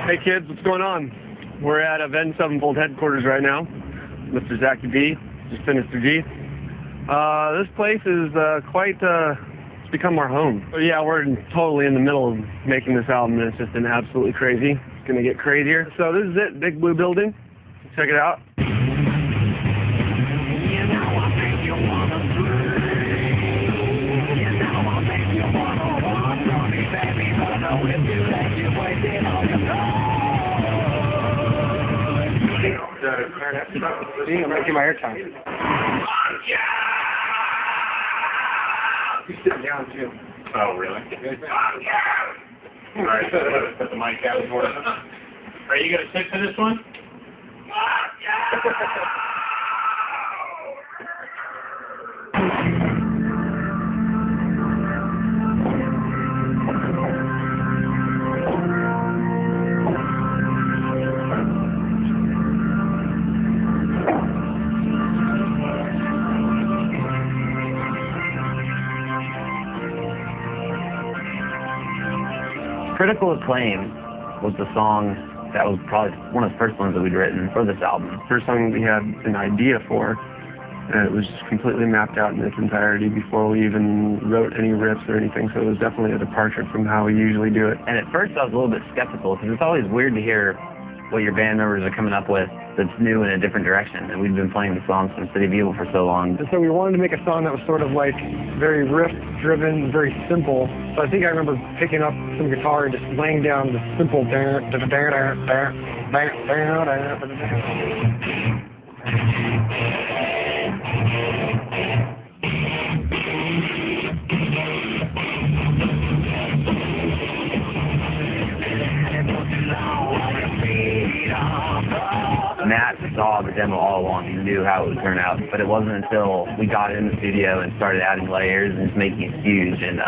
Hey kids, what's going on? We're at Avenged Sevenfold headquarters right now. Mr. Zachy B, just finished the G. This place is it's become our home. But yeah, we're totally in the middle of making this album, and it's just been absolutely crazy. It's gonna get crazier. So this is it, Big Blue Building. Check it out. I'm making my airtime. You're sitting down too. Oh, really? Alright, so let's put the mic out for us. Are you going to sit for this one? Critical Acclaim was the song that was probably one of the first ones that we'd written for this album. First song we had an idea for, and it was completely mapped out in its entirety before we even wrote any riffs or anything, so it was definitely a departure from how we usually do it. And at first I was a little bit skeptical, because it's always weird to hear what your band members are coming up with that's new in a different direction, and we've been playing the songs from City of Evil for so long. And so we wanted to make a song that was sort of like very riff-driven, very simple. So I think I remember picking up some guitar and just laying down the simple Matt saw the demo all along. He knew how it would turn out, but it wasn't until we got in the studio and started adding layers and just making it huge and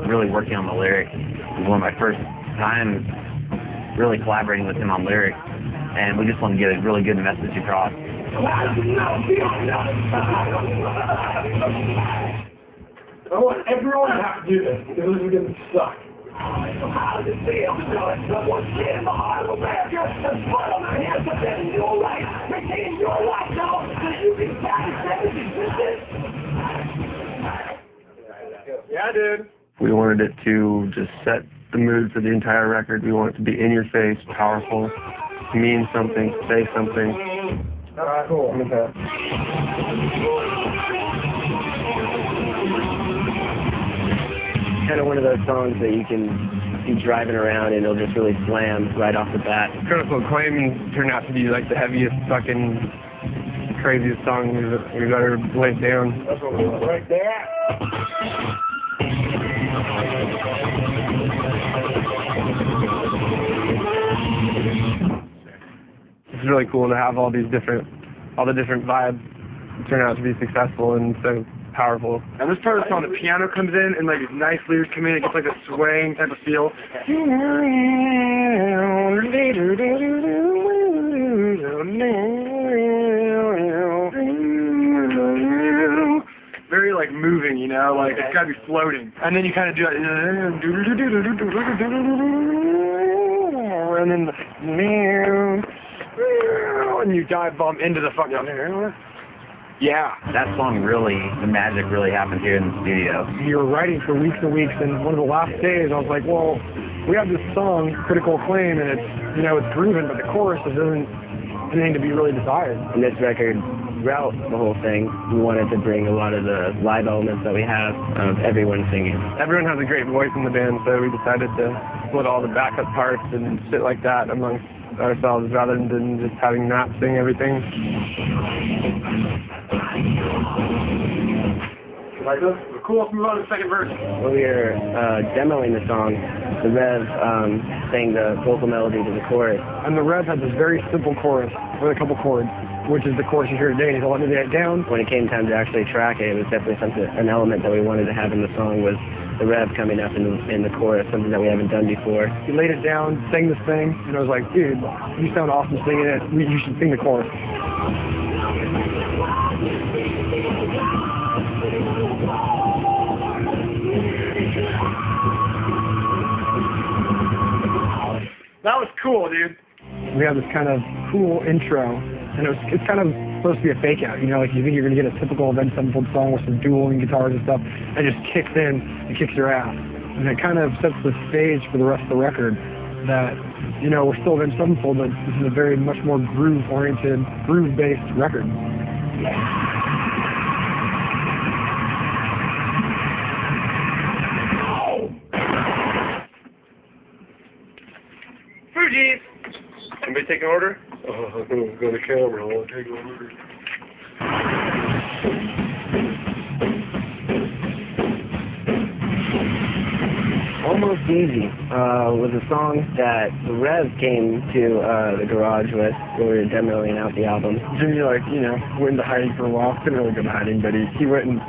really working on the lyrics. It was one of my first times really collaborating with him on lyrics, and we just wanted to get a really good message across. I want everyone to have to do this, because this is going to suck. How does it feel to know that someone's in the heart of America and put on their hands to defend your life, maintain your life now, so you can satisfy this existence? Yeah, dude. We wanted it to just set the mood for the entire record. We want it to be in your face, powerful, mean something, say something. Alright, cool. Okay. Kind of one of those songs that you can be driving around and it'll just really slam right off the bat. Critical Acclaim turned out to be like the heaviest, fucking, craziest song we've ever laid down. That's what we want right there. It's really cool to have all the different vibes turn out to be successful and so powerful. And this part of the song, the piano comes in and like these nice lyrics come in, it gets like a swaying type of feel. Very like moving, you know, like it's gotta be floating. And then you kind of do it, and then and you dive bomb into the fucking. Yeah. That song really, the magic really happened here in the studio. We were writing for weeks and weeks, and one of the last days I was like, well, we have this song, Critical Acclaim, and it's, you know, it's grooving, but the chorus isn't anything to be really desired. In this record, throughout the whole thing, we wanted to bring a lot of the live elements that we have of everyone singing. Everyone has a great voice in the band, so we decided to split all the backup parts and shit like that amongst ourselves rather than just having Matt sing everything. Like this? Cool, let's move on to the second verse. When we were demoing the song, the Rev sang the vocal melody to the chorus. And the Rev had this very simple chorus with a couple chords, which is the chorus you hear today, and he let me lay it down. When it came time to actually track it, it was definitely an element that we wanted to have in the song was the Rev coming up in the chorus, something that we haven't done before. He laid it down, sang this thing, and I was like, dude, you sound awesome singing it. You should sing the chorus. That was cool, dude. We have this kind of cool intro, and it's kind of supposed to be a fake out. You know, like you think you're going to get a typical Avenged Sevenfold song with some dueling guitars and stuff, and it just kicks in and kicks your ass. And it kind of sets the stage for the rest of the record that, you know, we're still Avenged Sevenfold, but this is a very much more groove-oriented, groove-based record. Fuji's! Anybody take an order? I'm going to go to camera. I'll take an order. Almost Easy was a song that the Rev came to the garage with when we were demoing out the album. Jimmy, like, you know, went into hiding for a while. Couldn't really go into hiding, but he went and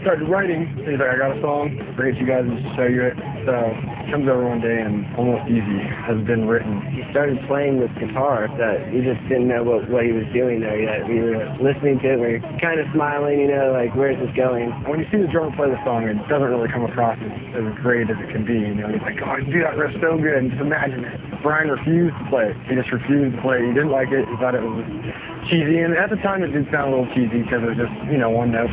started writing. He's like, I got a song, bring it to you guys and show you it. So he comes over one day and Almost Easy has been written. He started playing this guitar that we just didn't know what he was doing there yet. We were listening to it, we were kind of smiling, you know, like, where's this going? When you see the drummer play the song, it doesn't really come across as great as it can be. You know, he's like, oh, I can do that riff so good, and just imagine it. Brian refused to play it. He just refused to play it. He didn't like it. He thought it was cheesy, and at the time it did sound a little cheesy because it was just, you know, one note.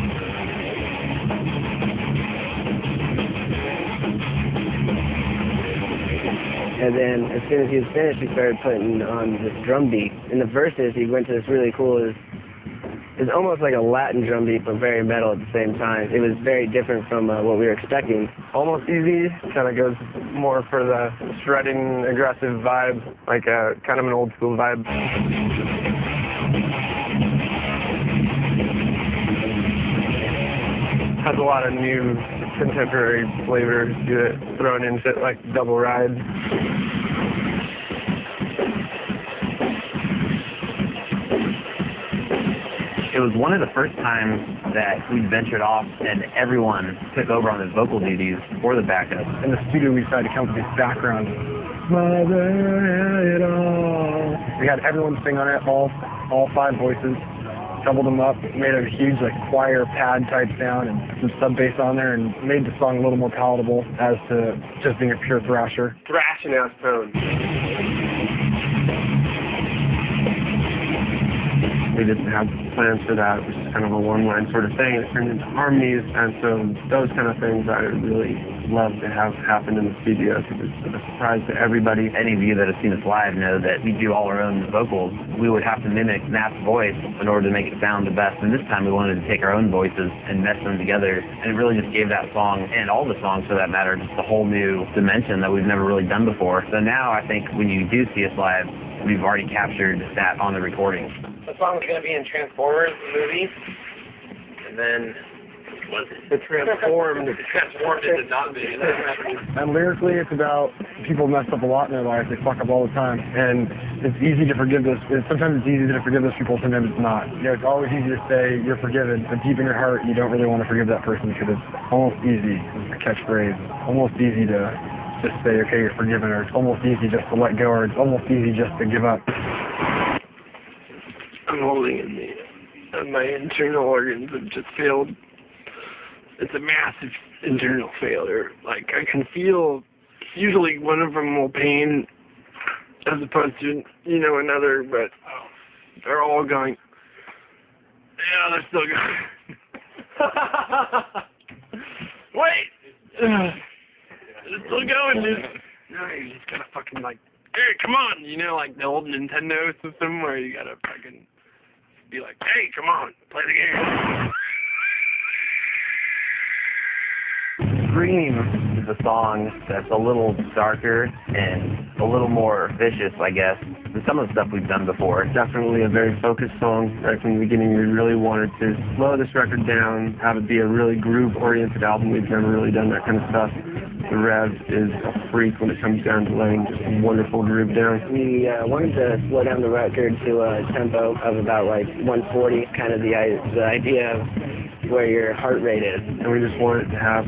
And then as soon as he was finished, we started putting on this drum beat. In the verses, he went to this really cool, it's almost like a Latin drum beat, but very metal at the same time. It was very different from what we were expecting. Almost Easy kind of goes more for the shredding, aggressive vibe, like kind of an old school vibe. Has a lot of new contemporary flavors to it, thrown in shit like double ride. It was one of the first times that we ventured off and everyone took over on the vocal duties for the backup. In the studio, we decided to come up with this background. Mother had it all. We had everyone sing on it, all 5 voices. Doubled them up, made a huge like choir pad type sound and some sub bass on there, and made the song a little more palatable as to just being a pure thrasher. Thrashing ass tone. We didn't have plans for that. It was just kind of a one-line sort of thing. It turned into harmonies, and so those kind of things I really love to have happen in the studio because it's a surprise to everybody. Any of you that have seen us live know that we do all our own vocals. We would have to mimic Nat's voice in order to make it sound the best, and this time we wanted to take our own voices and mesh them together, and it really just gave that song, and all the songs for that matter, just a whole new dimension that we've never really done before. So now I think when you do see us live, we've already captured that on the recording. The song's going to be in Transformers, the movie, and then, what was it? It transformed. It transformed into not being. And lyrically, it's about people mess up a lot in their life. They fuck up all the time, and it's easy to forgive those. Sometimes it's easy to forgive those people. Sometimes it's not. You know, it's always easy to say you're forgiven, but deep in your heart, you don't really want to forgive that person because it's almost easy. It's a catchphrase. Almost easy to just say, okay, you're forgiven, or it's almost easy just to let go, or it's almost easy just to give up. I'm holding in my internal organs have just failed. It's a massive internal failure. Like, I can feel, usually one of them will pain as opposed to, you know, another, but they're all going, yeah, they're still going. Wait! They're still going, dude. No, you just gotta fucking, like, hey, come on! You know, like the old Nintendo system where you gotta fucking be like, hey, come on, play the game. Scream is a song that's a little darker and a little more vicious, I guess, than some of the stuff we've done before. Definitely a very focused song. Right from the beginning, we really wanted to slow this record down, have it be a really groove-oriented album. We've never really done that kind of stuff. The Rev is a freak when it comes down to laying just a wonderful groove down. We wanted to slow down the record to a tempo of about like 140, kind of the idea of where your heart rate is. And we just wanted to have